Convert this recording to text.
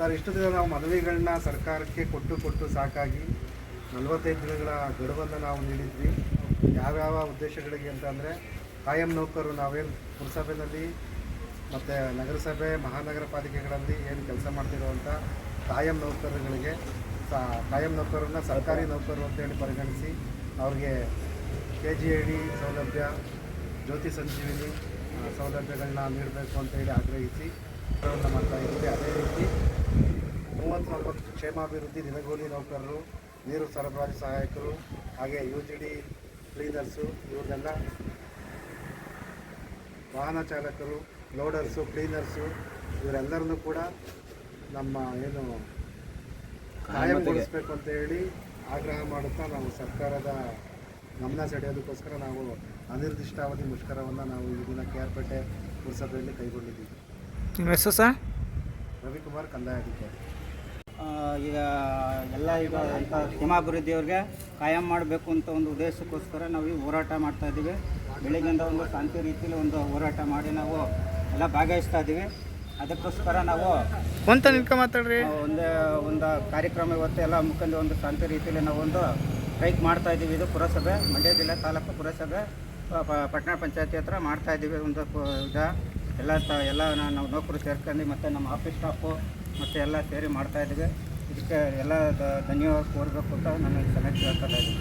Sir, ಇಷ್ಟು ದಿನ ನಾವು ಮನವಿಗಳನ್ನ ಸರ್ಕಾರಕ್ಕೆ ಕೊಟ್ಟು ಸಾಕಾಗಿ 45 ದಿನಗಳ ಗಡುವನ್ನು ನಾವು ನೀಡಿದ್ವಿ. ಯಾವ್ಯಾವ ಉದ್ದೇಶಗಳಿಗೆ ಅಂತಂದರೆ, ಕಾಯಂ ನೌಕರರು ನಾವೇನು ಪುರಸಭೆಯಲ್ಲಿ ಮತ್ತು ನಗರಸಭೆ ಮಹಾನಗರ ಪಾಲಿಕೆಗಳಲ್ಲಿ ಏನು ಕೆಲಸ ಮಾಡ್ತಿರುವಂಥ ಕಾಯಂ ನೌಕರರುಗಳಿಗೆ ಕಾಯಂ ನೌಕರರನ್ನ ಸರ್ಕಾರಿ ನೌಕರರು ಅಂತೇಳಿ ಪರಿಗಣಿಸಿ ಅವ್ರಿಗೆ KGID ಸೌಲಭ್ಯ, ಜ್ಯೋತಿ ಸಂಜೀವಿನಿ ಸೌಲಭ್ಯಗಳನ್ನ ನೀಡಬೇಕು ಅಂತೇಳಿ ಆಗ್ರಹಿಸಿ ಮಾಡ್ತಾಯಿದ್ದೀವಿ. ಅದೇ ರೀತಿ 30-40 ಕ್ಷೇಮಾಭಿವೃದ್ಧಿ ದಿನಗೂಲಿ ನೌಕರರು, ನೀರು ಸರಬರಾಜು ಸಹಾಯಕರು, ಹಾಗೆ UGD ಕ್ಲೀನರ್ಸು, ಇವ್ರನ್ನೆಲ್ಲ ವಾಹನ ಚಾಲಕರು, ಲೋಡರ್ಸು, ಕ್ಲೀನರ್ಸು, ಇವರೆಲ್ಲರನ್ನೂ ಕೂಡ ನಮ್ಮ ಏನು ಕಾಯಂಗೊಳಿಸಬೇಕು ಅಂತ ಹೇಳಿ ಆಗ್ರಹ ಮಾಡುತ್ತಾ ನಾವು ಸರ್ಕಾರದ ಗಮನ ಸೆಳೆಯೋದಕ್ಕೋಸ್ಕರ ನಾವು ಅನಿರ್ದಿಷ್ಟಾವಧಿ ಮುಷ್ಕರವನ್ನು ನಾವು ಈ ದಿನ KR ಪೇಟೆ ಪುರಸಭೆಯಲ್ಲಿ ಕೈಗೊಂಡಿದ್ದೀವಿ. ನಿಮ್ಮ ಹೆಸರು ಸರ್? ರವಿಕುಮಾರ್, ಕಂದಾಯ ಅಧಿಕಾರಿ. ಈಗ ಎಲ್ಲ ಈಗ ಕ್ಷೇಮಾಭಿವೃದ್ಧಿಯವ್ರಿಗೆ ಕಾಯಂ ಮಾಡಬೇಕು ಅಂತ ಒಂದು ಉದ್ದೇಶಕ್ಕೋಸ್ಕರ ನಾವು ಈ ಹೋರಾಟ ಮಾಡ್ತಾಯಿದ್ದೀವಿ. ಬೆಳಗ್ಗೆಯಿಂದ ಒಂದು ಶಾಂತಿ ರೀತಿಯಲ್ಲಿ ಒಂದು ಹೋರಾಟ ಮಾಡಿ ನಾವು ಎಲ್ಲ ಭಾಗವಹಿಸ್ತಾ ಇದ್ದೀವಿ. ಅದಕ್ಕೋಸ್ಕರ ನಾವು ಮಾತಾಡ್ರಿ ಒಂದು ಕಾರ್ಯಕ್ರಮ ಇವತ್ತು ಎಲ್ಲ ಮುಖಂಡಿ ಒಂದು ಶಾಂತಿ ರೀತಿಯಲ್ಲಿ ನಾವು ಒಂದು ಸ್ಟ್ರೈಕ್ ಮಾಡ್ತಾಯಿದ್ದೀವಿ. ಇದು ಪುರಸಭೆ, ಮಂಡ್ಯ ಜಿಲ್ಲೆ ತಾಲೂಕು ಪುರಸಭೆ ಪಟ್ಟಣ ಪಂಚಾಯತಿ ಹತ್ರ ಮಾಡ್ತಾಯಿದ್ದೀವಿ. ಒಂದು ಎಲ್ಲ ನಾವು ನೌಕರು ಸೇರ್ಕೊಂಡು ಮತ್ತು ನಮ್ಮ ಆಫೀಸ್ ಸ್ಟಾಫು ಮತ್ತು ಎಲ್ಲ ಸೇರಿ ಮಾಡ್ತಾಯಿದ್ದೀವಿ. ಇದಕ್ಕೆ ಎಲ್ಲ ಧನ್ಯವಾದ ಕೋರಬೇಕು ಅಂತ ನಾನು ಈ ಸಮಯಕ್ಕೆ ಹೇಳ್ತಾ ಇದ್ದೀನಿ.